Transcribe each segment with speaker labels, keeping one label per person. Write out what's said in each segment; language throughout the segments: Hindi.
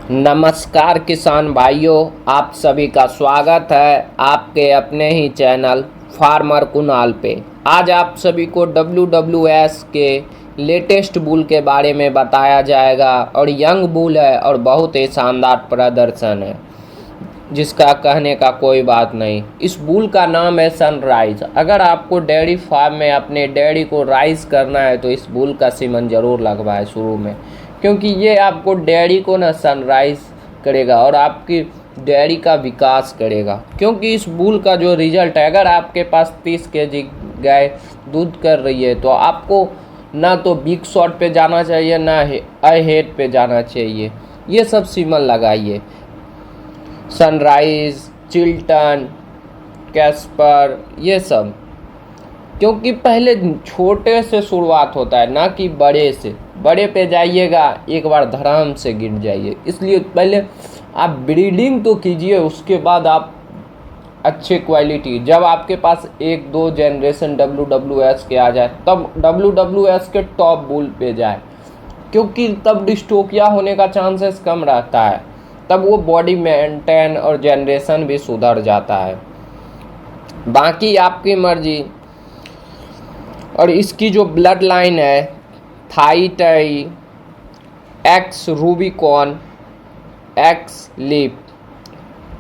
Speaker 1: नमस्कार किसान भाइयों, आप सभी का स्वागत है आपके अपने ही चैनल फार्मर कुणाल पे। आज आप सभी को WWS के लेटेस्ट बुल के बारे में बताया जाएगा और यंग बुल है और बहुत ही शानदार प्रदर्शन है जिसका कहने का कोई बात नहीं। इस बुल का नाम है सनराइज। अगर आपको डेयरी फार्म में अपने डेयरी को राइज करना है तो इस बुल का सीमन ज़रूर लगवाएं शुरू में, क्योंकि ये आपको डेयरी को ना सनराइज करेगा और आपकी डेयरी का विकास करेगा। क्योंकि इस बुल का जो रिजल्ट है, अगर आपके पास 30 केजी गाय दूध कर रही है तो आपको ना तो बिग शॉट पे जाना चाहिए ना अहेड पे जाना चाहिए। ये सब सीमन लगाइए, सनराइज, चिल्टन, कैस्पर, ये सब, क्योंकि पहले छोटे से शुरुआत होता है ना कि बड़े से। बड़े पे जाइएगा एक बार धड़ाम से गिर जाइए। इसलिए पहले आप ब्रीडिंग तो कीजिए, उसके बाद आप अच्छे क्वालिटी, जब आपके पास 1-2 जनरेशन WWS के आ जाए तब WWS के टॉप बुल पे जाए, क्योंकि तब डिस्टोपिया होने का चांसेस कम रहता है। तब वो बॉडी मेंटेन और जनरेशन भी सुधर जाता है। बाकी आपकी मर्जी। और इसकी जो ब्लड लाइन है, थाई टाई, X Rubicon, X Leap.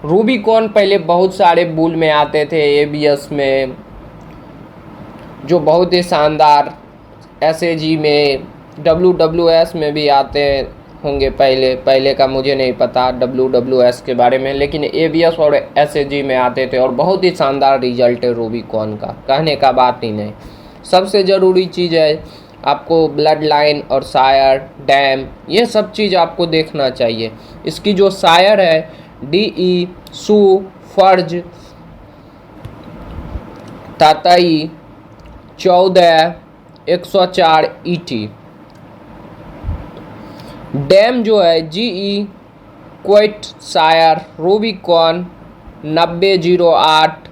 Speaker 1: Rubicon पहले बहुत सारे बुल में आते थे, ABS में जो बहुत ही शानदार, SAG में, WWS में भी आते होंगे। पहले का मुझे नहीं पता WWS के बारे में, लेकिन ABS और SAG में आते थे और बहुत ही शानदार रिजल्ट है रूबिकॉन का, कहने का बात ही नहीं। सबसे ज़रूरी चीज़ है आपको ब्लड लाइन और सायर, डैम, ये सब चीज़ आपको देखना चाहिए। इसकी जो सायर है DE, सू, फर्ज, तातई, 14, 104 ET। डैम जो है GE, क्वेट सायर, रूबिकॉन 9008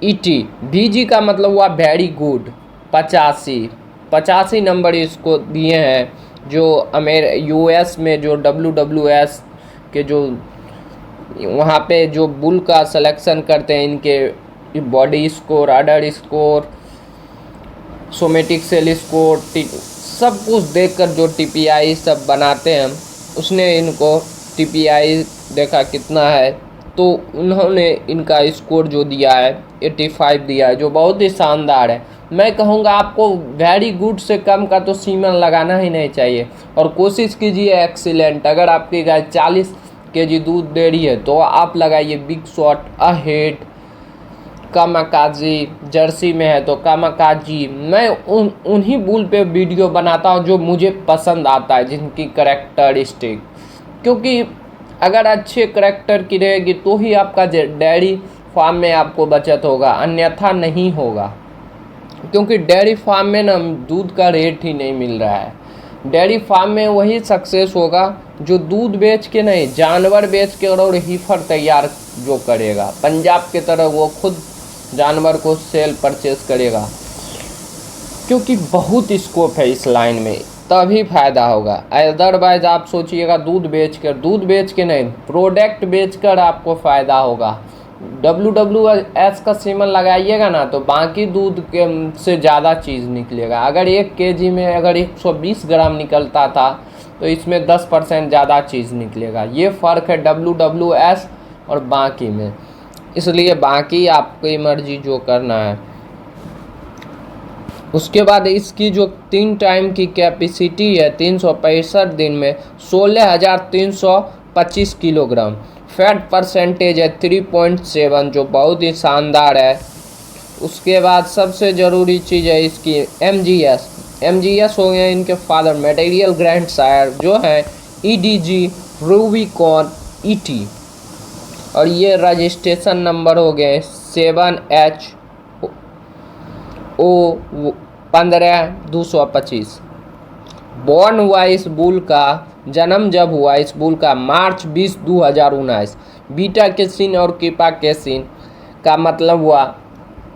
Speaker 1: ET। VG का मतलब हुआ वेरी गुड, 85 नंबर इसको दिए हैं। जो US में जो WWS के जो वहाँ पे जो बुल का सिलेक्शन करते हैं, इनके बॉडी स्कोर, अडर स्कोर, सोमेटिक सेल स्कोर, सब कुछ देखकर जो TPI सब बनाते हैं, उसने इनको TPI देखा कितना है तो उन्होंने इनका स्कोर जो दिया है 85 दिया है, जो बहुत ही शानदार है। मैं कहूँगा आपको वेरी गुड से कम का तो सीमन लगाना ही नहीं चाहिए और कोशिश कीजिए एक्सीलेंट। अगर आपकी गाय 40 केजी दूध दे रही है तो आप लगाइए big shot, ahead, kamikaze. Jersey में है तो कामाकाजी। मैं उन्हीं बुल पे वीडियो बनाता हूँ जो मुझे पसंद आता है, जिनकी करैक्टरिस्टिक, क्योंकि अगर अच्छे करैक्टर की रहेगी तो ही आपका डेयरी फार्म में आपको बचत होगा, अन्यथा नहीं होगा। क्योंकि डेयरी फार्म में ना दूध का रेट ही नहीं मिल रहा है। डेयरी फार्म में वही सक्सेस होगा जो दूध बेच के नहीं, जानवर बेच के और हीफर तैयार जो करेगा। पंजाब के तरह वो खुद जानवर को सेल परचेज करेगा, क्योंकि बहुत स्कोप है इस लाइन में, तभी फायदा होगा। अदरवाइज आप सोचिएगा दूध बेच के नहीं, प्रोडक्ट बेचकर आपको फ़ायदा होगा। WWS का सीमन लगाइएगा ना तो बाकी दूध के से ज़्यादा चीज़ निकलेगा। अगर 1 केजी में अगर 120 ग्राम निकलता था तो इसमें 10% ज़्यादा चीज़ निकलेगा। ये फ़र्क है WWS और बाकी में। इसलिए बाकी आपकी मर्जी जो करना है। उसके बाद इसकी जो 3 टाइम की कैपेसिटी है 365 दिन में 16,325 किलोग्राम। फैट परसेंटेज है 3.7, जो बहुत ही शानदार है। उसके बाद सबसे ज़रूरी चीज़ है इसकी MGS हो गए इनके फादर, मटेरियल ग्रैंड सायर, जो है EDG, रूबिकॉन, ET। और ये रजिस्ट्रेशन नंबर हो गए 7HO15225। बॉर्न हुआ इस बुल का, जन्म जब हुआ इस बुल का मार्च 20, 2019। बीटा केसिन और कीपा केसिन का मतलब हुआ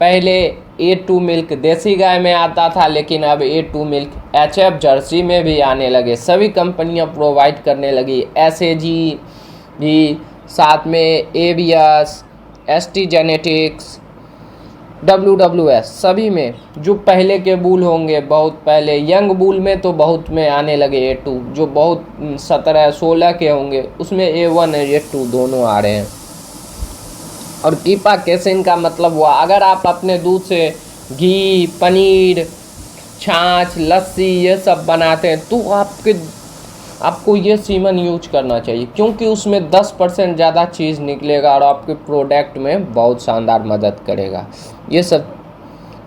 Speaker 1: पहले A2 मिल्क देसी गाय में आता था, लेकिन अब A2 मिल्क HF जर्सी में भी आने लगे। सभी कंपनियां प्रोवाइड करने लगी। SAG भी, साथ में ABS, ST जेनेटिक्स, WWS, सभी में जो पहले के बुल होंगे, बहुत पहले यंग बुल में तो बहुत में आने लगे A2, जो बहुत 17-16 के होंगे उसमें A1 और A2 दोनों आ रहे हैं। और कीपा केसिन का मतलब हुआ, अगर आप अपने दूध से घी, पनीर, छाछ, लस्सी ये सब बनाते हैं तो आपको ये सीमन यूज करना चाहिए, क्योंकि उसमें 10% ज़्यादा चीज़ निकलेगा और आपके प्रोडक्ट में बहुत शानदार मदद करेगा। ये सब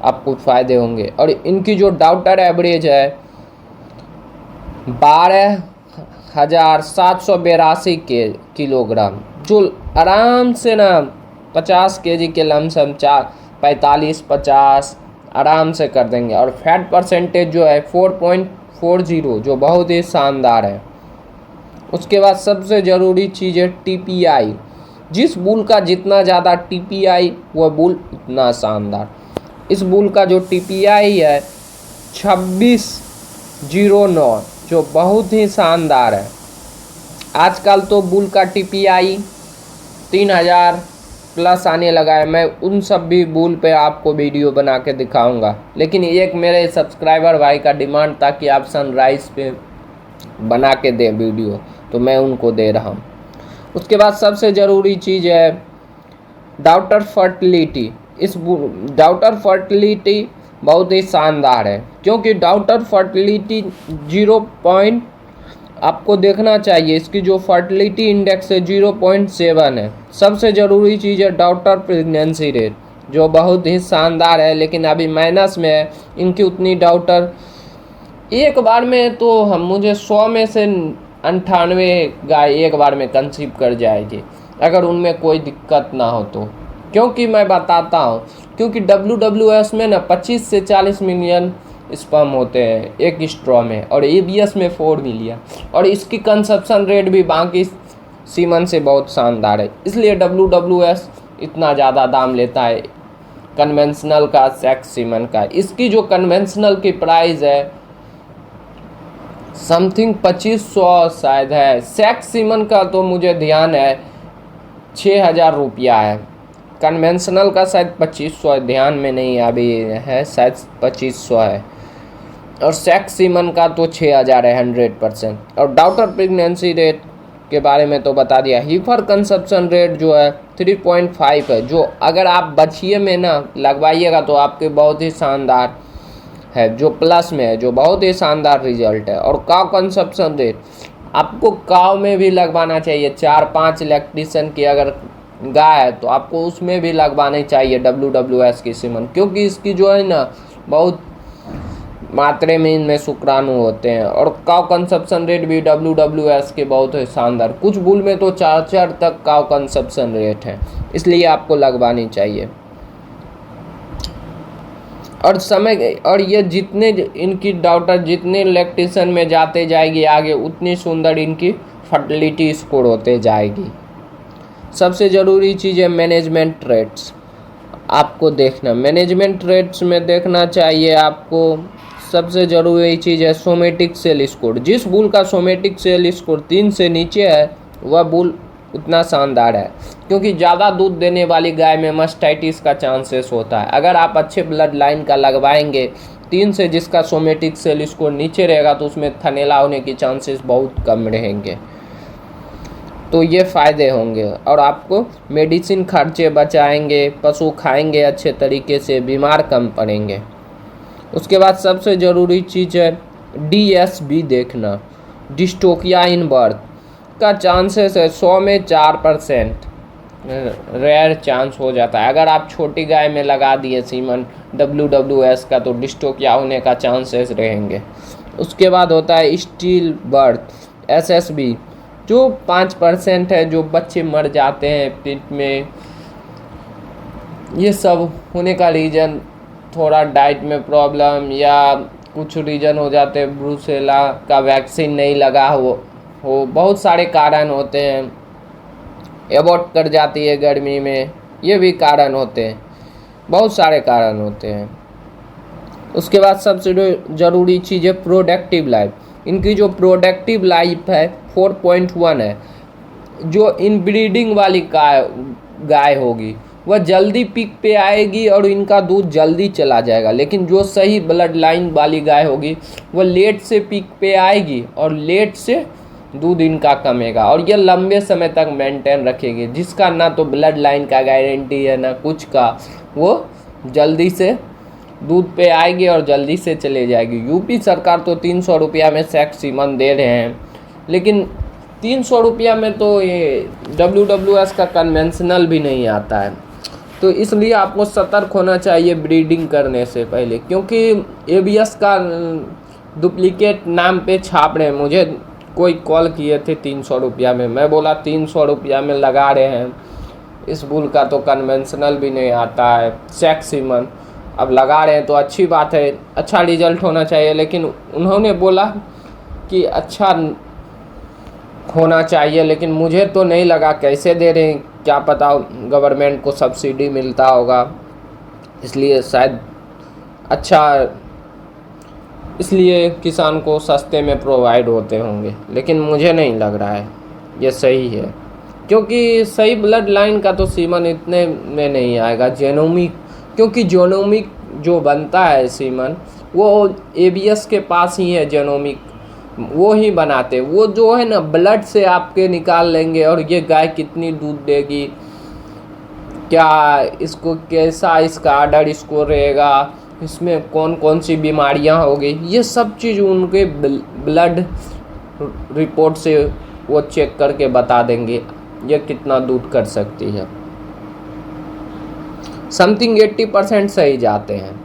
Speaker 1: आपको फ़ायदे होंगे। और इनकी जो डॉक्टर एवरेज है 12,782 किलोग्राम, जो आराम से ना 50 kg के लमसम 45-50 आराम से कर देंगे। और फैट परसेंटेज जो है 4.40, जो बहुत ही शानदार है। उसके बाद सबसे ज़रूरी चीज़ है TPI। जिस बुल का जितना ज़्यादा TPI वह बुल उतना शानदार। इस बुल का जो TPI है 2609, जो बहुत ही शानदार है। आजकल तो बुल का TPI 3000 प्लस आने लगा है। मैं उन सब भी बुल पे आपको वीडियो बना के दिखाऊंगा, लेकिन एक मेरे सब्सक्राइबर भाई का डिमांड था कि आप सनराइज़ पे बना के दें वीडियो, तो मैं उनको दे रहा हूँ। उसके बाद सबसे ज़रूरी चीज़ है डॉक्टर फर्टिलिटी। इस डॉक्टर फर्टिलिटी बहुत ही शानदार है, क्योंकि डॉक्टर फर्टिलिटी 0. आपको देखना चाहिए, इसकी जो फर्टिलिटी इंडेक्स है 0.7 है। सबसे ज़रूरी चीज़ है डॉक्टर प्रेगनेंसी रेट, जो बहुत ही शानदार है, लेकिन अभी माइनस में है। इनकी उतनी डॉक्टर एक बार में तो मुझे 100 में से 98 गाय एक बार में कंसीव कर जाएगी, अगर उनमें कोई दिक्कत ना हो तो। क्योंकि मैं बताता हूँ, क्योंकि WWS में ना 25 से 40 मिलियन स्पर्म होते हैं एक स्ट्रॉ में, और ABS में 4 मिलियन, और इसकी कंसप्शन रेट भी बाकी सीमन से बहुत शानदार है। इसलिए WWS इतना ज़्यादा दाम लेता है कन्वेंशनल का, सेक्स सीमन का। इसकी जो कन्वेंशनल की प्राइस है समथिंग 2500 शायद है। सेक्स सीमन का तो मुझे ध्यान है 6000 रुपया है। कन्वेंशनल का शायद 2500 ध्यान में नहीं अभी है, शायद 2500 है। और सेक्स सीमन का तो 6000 है 100%। और डॉक्टर प्रेगनेंसी रेट के बारे में तो बता दिया। हीफर कंसप्शन रेट जो है 3.5 है, जो अगर आप बछिए में ना लगवाइएगा तो आपके बहुत ही शानदार है, जो प्लस में है, जो बहुत ही शानदार रिजल्ट है। और काव कंसप्शन रेट आपको काव में भी लगवाना चाहिए। 4-5 इलेक्ट्रिशियन की अगर गाय है तो आपको उसमें भी लगवानी चाहिए WWS की सीमन, क्योंकि इसकी जो है ना बहुत मात्रा में इनमें शुक्राणु होते हैं। और काव कंसप्शन रेट भी WWS के बहुत ही शानदार। कुछ बुल में तो 4 तक काव कंसप्शन रेट है, इसलिए आपको लगवानी चाहिए। और ये जितने इनकी डॉक्टर जितने इलेक्ट्रिशियन में जाते जाएगी आगे, उतनी सुंदर इनकी फर्टिलिटी स्कोर होते जाएगी। सबसे ज़रूरी चीज़ है मैनेजमेंट रेट्स। आपको देखना, मैनेजमेंट रेट्स में देखना चाहिए आपको। सबसे ज़रूरी चीज़ है सोमेटिक सेल स्कोर। जिस बुल का सोमेटिक सेल स्कोर 3 से नीचे है वह बुल उतना शानदार है, क्योंकि ज़्यादा दूध देने वाली गाय में मास्टाइटिस का चांसेस होता है। अगर आप अच्छे ब्लड लाइन का लगवाएंगे 3 से, जिसका सोमेटिक सेल स्कोर नीचे रहेगा, तो उसमें थनेला होने की चांसेस बहुत कम रहेंगे। तो ये फ़ायदे होंगे और आपको मेडिसिन खर्चे बचाएंगे। पशु खाएंगे अच्छे तरीके से, बीमार कम पड़ेंगे। उसके बाद सबसे ज़रूरी चीज़ है DSB देखना, डिस्टोकिया इन बर्थ का चांसेस है 100 में 4%, रेयर चांस हो जाता है। अगर आप छोटी गाय में लगा दिए सीमन WWS का तो डिस्टोकिया होने का चांसेस रहेंगे। उसके बाद होता है स्टील बर्थ SSB, जो 5% है, जो बच्चे मर जाते हैं पेट में। ये सब होने का रीज़न थोड़ा डाइट में प्रॉब्लम या कुछ रीज़न हो जाते हैं, ब्रूसेला का वैक्सीन नहीं लगा हो बहुत सारे कारण होते हैं। एबॉर्ट कर जाती है गर्मी में, ये भी कारण होते हैं। बहुत सारे कारण होते हैं। उसके बाद सबसे ज़रूरी चीज़ है प्रोडक्टिव लाइफ। इनकी जो प्रोडक्टिव लाइफ है 4.1 है। जो इनब्रीडिंग वाली गाय होगी वह जल्दी पीक पे आएगी और इनका दूध जल्दी चला जाएगा, लेकिन जो सही ब्लड लाइन वाली गाय होगी वह लेट से पीक पे आएगी और लेट से दूध इनका कमेगा और यह लंबे समय तक मेंटेन रखेगी। जिसका ना तो ब्लड लाइन का गारंटी है ना कुछ का, वो जल्दी से दूध पे आएगी और जल्दी से चले जाएगी। यूपी सरकार तो 300 रुपया में सेक्स सीमन दे रहे हैं, लेकिन 300 रुपया में तो ये WWS का कन्वेंशनल भी नहीं आता है। तो इसलिए आपको सतर्क होना चाहिए ब्रीडिंग करने से पहले, क्योंकि ABS का डुप्लीकेट नाम पे छाप रहे हैं। मुझे कोई कॉल किए थे 300 रुपया में, मैं बोला 300 रुपया में लगा रहे हैं, इस बुल का तो कन्वेंशनल भी नहीं आता है सेक्स सीमन। अब लगा रहे हैं तो अच्छी बात है, अच्छा रिजल्ट होना चाहिए, लेकिन उन्होंने बोला कि अच्छा होना चाहिए, लेकिन मुझे तो नहीं लगा। कैसे दे रहे हैं क्या पता, गवर्नमेंट को सब्सिडी मिलता होगा इसलिए शायद अच्छा, इसलिए किसान को सस्ते में प्रोवाइड होते होंगे, लेकिन मुझे नहीं लग रहा है ये सही है, क्योंकि सही ब्लड लाइन का तो सीमन इतने में नहीं आएगा। जेनोमिक, क्योंकि जेनोमिक जो बनता है सीमन वो ABS के पास ही है, जेनोमिक वो ही बनाते। वो जो है ना ब्लड से आपके निकाल लेंगे और ये गाय कितनी दूध देगी, क्या इसको कैसा इसका आर्डर स्कोर रहेगा, इसमें कौन कौन सी बीमारियां होगी, ये सब चीज़ उनके ब्लड रिपोर्ट से वो चेक करके बता देंगे ये कितना दूध कर सकती है। समथिंग 80% सही जाते हैं।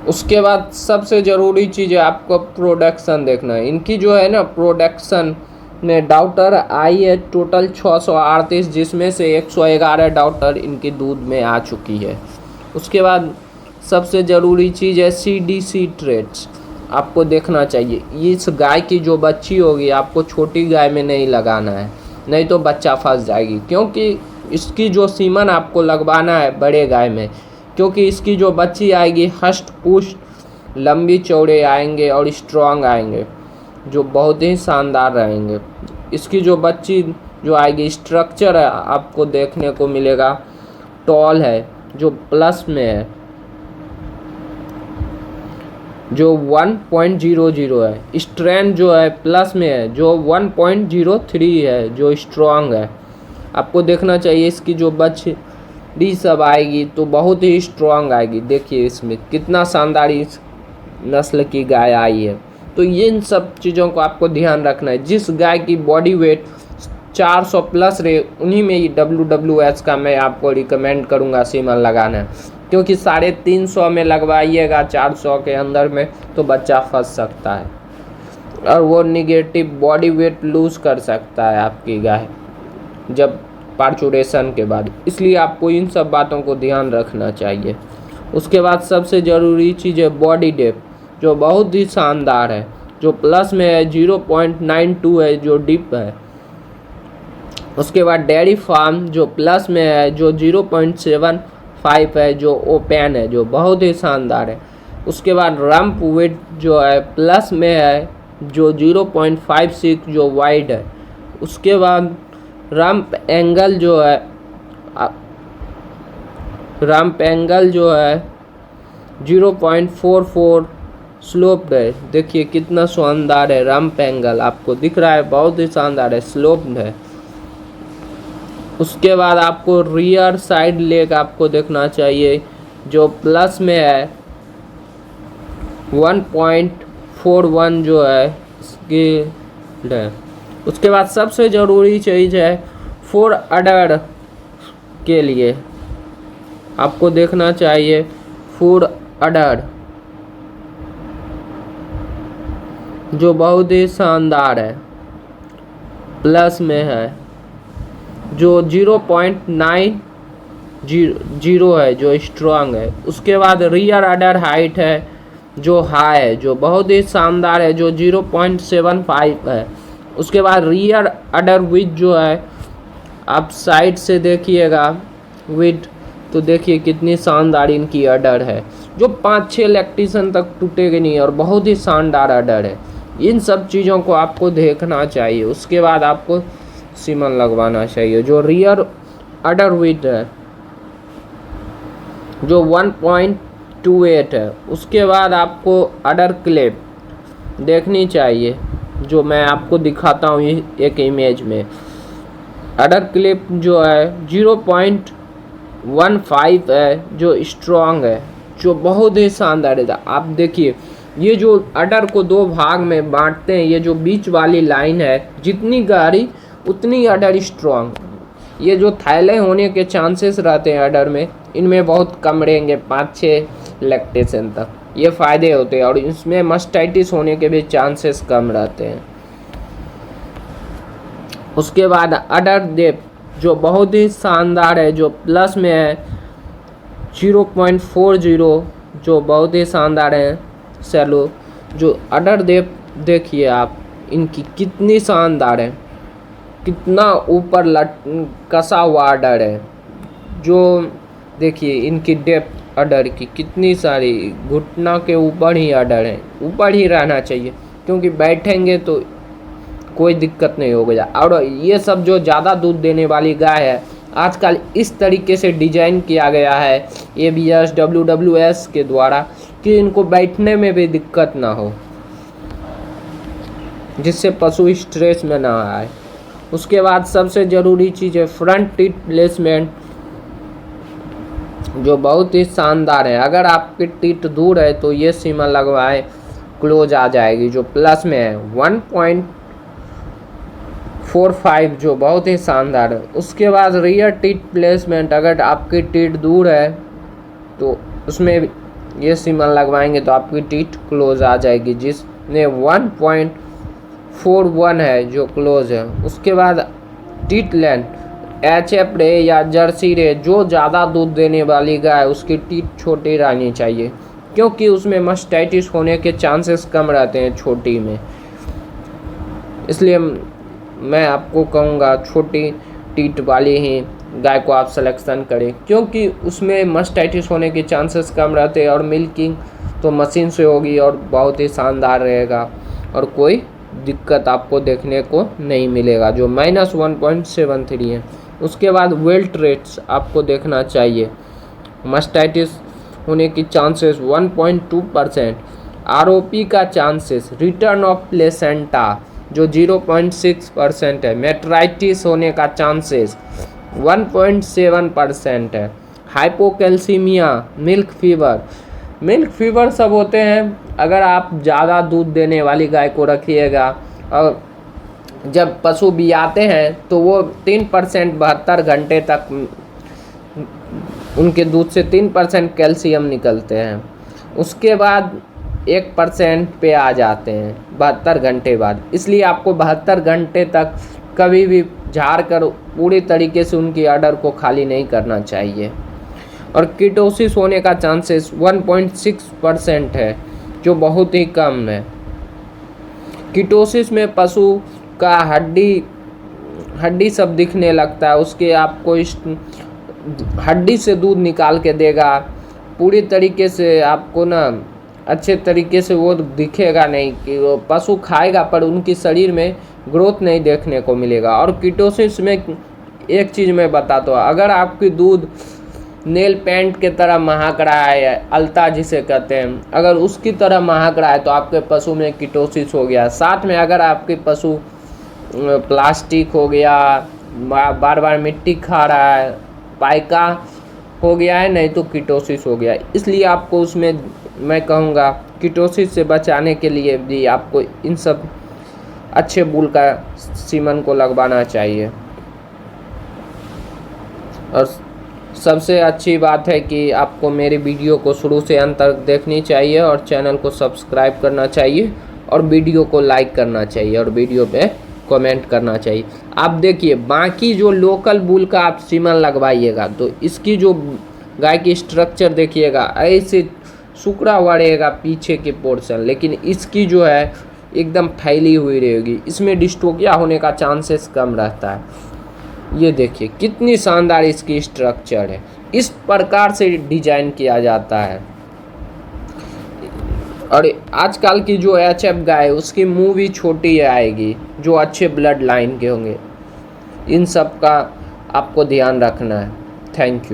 Speaker 1: उसके बाद सबसे ज़रूरी चीज़ है आपको प्रोडक्शन देखना है। इनकी जो है ना प्रोडक्शन में डाउटर आई है टोटल 638, जिसमें से 111 डाउटर इनकी दूध में आ चुकी है। उसके बाद सबसे ज़रूरी चीज़ है CDC ट्रेट्स, आपको देखना चाहिए। इस गाय की जो बच्ची होगी आपको छोटी गाय में नहीं लगाना है, नहीं तो बच्चा फंस जाएगी, क्योंकि इसकी जो सीमन आपको लगवाना है बड़े गाय में, क्योंकि इसकी जो बच्ची आएगी हष्ट पुष्ट लंबी चौड़े आएंगे और स्ट्रॉन्ग आएंगे, जो बहुत ही शानदार रहेंगे। इसकी जो बच्ची जो आएगी स्ट्रक्चर है आपको देखने को मिलेगा, टॉल है जो प्लस में है, जो 1.00 है। स्ट्रेंथ जो है प्लस में है, जो 1.03 है, जो स्ट्रॉन्ग है। आपको देखना चाहिए इसकी जो बच्ची सब आएगी तो बहुत ही स्ट्रॉन्ग आएगी। देखिए इसमें कितना शानदार इस नस्ल की गाय आई है। तो ये इन सब चीज़ों को आपको ध्यान रखना है। जिस गाय की बॉडी वेट 400 प्लस रहे उन्हीं में ही WWS का मैं आपको रिकमेंड करूँगा सीमन लगाना है, क्योंकि 350 में लगवाइएगा 400 के अंदर में तो बच्चा फंस सकता है और वो निगेटिव बॉडी वेट लूज़ कर सकता है आपकी गाय जब पार्चुरेशन के बाद। इसलिए आपको इन सब बातों को ध्यान रखना चाहिए। उसके बाद सबसे ज़रूरी चीज़ है बॉडी डेप्थ, जो बहुत ही शानदार है, जो प्लस में है 0.92 है, जो डीप है। उसके बाद डेयरी फार्म जो प्लस में है, जो 0.75 है, जो ओपन है, जो बहुत ही शानदार है। उसके बाद रम्प वेट जो है प्लस में है, जो 0.56 जो वाइड है। उसके बाद रम्प एंगल जो है, रम्प एंगल जो है 0.44 स्लोप्ड है। देखिए कितना शानदार है रम्प एंगल, आपको दिख रहा है, बहुत ही शानदार है, स्लोप्ड है। उसके बाद आपको रियर साइड लेग आपको देखना चाहिए, जो प्लस में है 1.41 जो है इसकी है। उसके बाद सबसे ज़रूरी चीज़ है फॉर अडर के लिए आपको देखना चाहिए फॉर अडर, जो बहुत ही शानदार है, प्लस में है, जो 0.90 है, जो स्ट्रॉन्ग है। उसके बाद रियर अडर हाइट है जो हाई है, जो बहुत ही शानदार है, जो 0.75 है। उसके बाद रियर अडर विथ जो है आप साइड से देखिएगा विथ तो देखिए कितनी शानदार इनकी अडर है, जो 5-6 लैक्टेशन तक टूटेगी नहीं और बहुत ही शानदार अडर है। इन सब चीज़ों को आपको देखना चाहिए। उसके बाद आपको सीमन लगवाना चाहिए। जो रियर अडर विड्थ है जो 1.28 है। उसके बाद आपको अडर क्लिप देखनी चाहिए, जो मैं आपको दिखाता हूँ एक इमेज में। अडर क्लिप जो है 0.15 है, जो स्ट्रॉन्ग है, जो बहुत ही शानदार है। आप देखिए ये जो अडर को 2 भाग में बांटते हैं, ये जो बीच वाली लाइन है, जितनी गाढ़ी उतनी अडर स्ट्रॉन्ग। ये जो थैले होने के चांसेस रहते हैं अडर में, इनमें बहुत कम रहेंगे, 5-6 लैक्टेशन तक। ये फ़ायदे होते हैं और इसमें मास्टाइटिस होने के भी चांसेस कम रहते हैं। उसके बाद अडर डेप्थ जो बहुत ही शानदार है, जो प्लस में है 0.40, जो बहुत ही शानदार है। सैलो जो अडर डेप्थ देखिए आप, इनकी कितनी शानदार है, कितना ऊपर कसा हुआ अडर है। जो देखिए इनकी डेप्थ अडर की कितनी सारी, घुटना के ऊपर ही अडर है, ऊपर ही रहना चाहिए, क्योंकि बैठेंगे तो कोई दिक्कत नहीं होगा। और ये सब जो ज़्यादा दूध देने वाली गाय है, आजकल इस तरीके से डिजाइन किया गया है ABS WWS के द्वारा कि इनको बैठने में भी दिक्कत ना हो, जिससे पशु स्ट्रेस में ना आए। उसके बाद सबसे ज़रूरी चीज़ है फ्रंट टीथ प्लेसमेंट, जो बहुत ही शानदार है। अगर आपकी टीथ दूर है तो ये सीमा लगवाएं, क्लोज आ जाएगी। जो प्लस में है 1.45, जो बहुत ही शानदार है। उसके बाद रियर टीथ प्लेसमेंट, अगर आपकी टीथ दूर है तो उसमें ये सीमा लगवाएंगे तो आपकी टीथ क्लोज आ जाएगी, जिसमें 1.41 है जो क्लोज है। उसके बाद टीथ लेंथ HF रे या जर्सी रे, जो ज़्यादा दूध देने वाली गाय, उसकी टीथ छोटी रहनी चाहिए, क्योंकि उसमें मास्टाइटिस होने के चांसेस कम रहते हैं छोटी में। इसलिए मैं आपको कहूँगा छोटी टीथ वाली ही गाय को आप सिलेक्शन करें, क्योंकि उसमें मास्टाइटिस होने के चांसेस कम रहते हैं और मिल्किंग तो मशीन से होगी और बहुत ही शानदार रहेगा और कोई दिक्कत आपको देखने को नहीं मिलेगा, जो -1.73 है। उसके बाद वेल्ट रेट्स आपको देखना चाहिए। मास्टाइटिस होने की चांसेस 1.2%, ROP का चांसेस, रिटर्न ऑफ प्लेसेंटा जो 0.6% है, मेट्राइटिस होने का चांसेस 1.7% है, हाइपोकैल्सीमिया, मिल्क फीवर सब होते हैं अगर आप ज़्यादा दूध देने वाली गाय को रखिएगा। और जब पशु बियाते हैं तो वो 3% 72 घंटे तक उनके दूध से 3% कैल्शियम निकलते हैं, उसके बाद 1% पे आ जाते हैं 72 घंटे बाद। इसलिए आपको 72 घंटे तक कभी भी झाड़ कर पूरी तरीके से उनकी अडर को खाली नहीं करना चाहिए। और कीटोसिस होने का चांसेस 1.6% है, जो बहुत ही कम है। कीटोसिस में पशु का हड्डी सब दिखने लगता है, उसके आपको हड्डी से दूध निकाल के देगा पूरी तरीके से, आपको ना अच्छे तरीके से वो दिखेगा नहीं कि वो पशु खाएगा, पर उनकी शरीर में ग्रोथ नहीं देखने को मिलेगा। और कीटोसिस में एक चीज़ मैं बताता हूँ, अगर आपकी दूध नेल पेंट के तरह महक रहा है, अलता जिसे कहते हैं, अगर उसकी तरह महक रहा है तो आपके पशु में कीटोसिस हो गया। साथ में अगर आपके पशु प्लास्टिक हो गया, बार बार मिट्टी खा रहा है, पाइका हो गया है, नहीं तो कीटोसिस हो गया। इसलिए आपको उसमें मैं कहूँगा कीटोसिस से बचाने के लिए भी आपको इन सब अच्छे बुल का सीमन को लगवाना चाहिए। और सबसे अच्छी बात है कि आपको मेरी वीडियो को शुरू से अंत तक देखनी चाहिए और चैनल को सब्सक्राइब करना चाहिए और वीडियो को लाइक करना चाहिए और वीडियो पे कमेंट करना चाहिए। आप देखिए बाकी जो लोकल बुल का आप सीमन लगवाइएगा तो इसकी जो गाय की स्ट्रक्चर देखिएगा ऐसे सुकड़ा हुआ रहेगा पीछे के पोर्शन, लेकिन इसकी जो है एकदम फैली हुई रहेगी, इसमें डिस्टोकिया होने का चांसेस कम रहता है। ये देखिए कितनी शानदार इसकी स्ट्रक्चर है। इस प्रकार से डिजाइन किया जाता है। और आजकल की जो HF गाय उसकी मुंह भी छोटी आएगी, जो अच्छे ब्लड लाइन के होंगे। इन सब का आपको ध्यान रखना है। Thank you.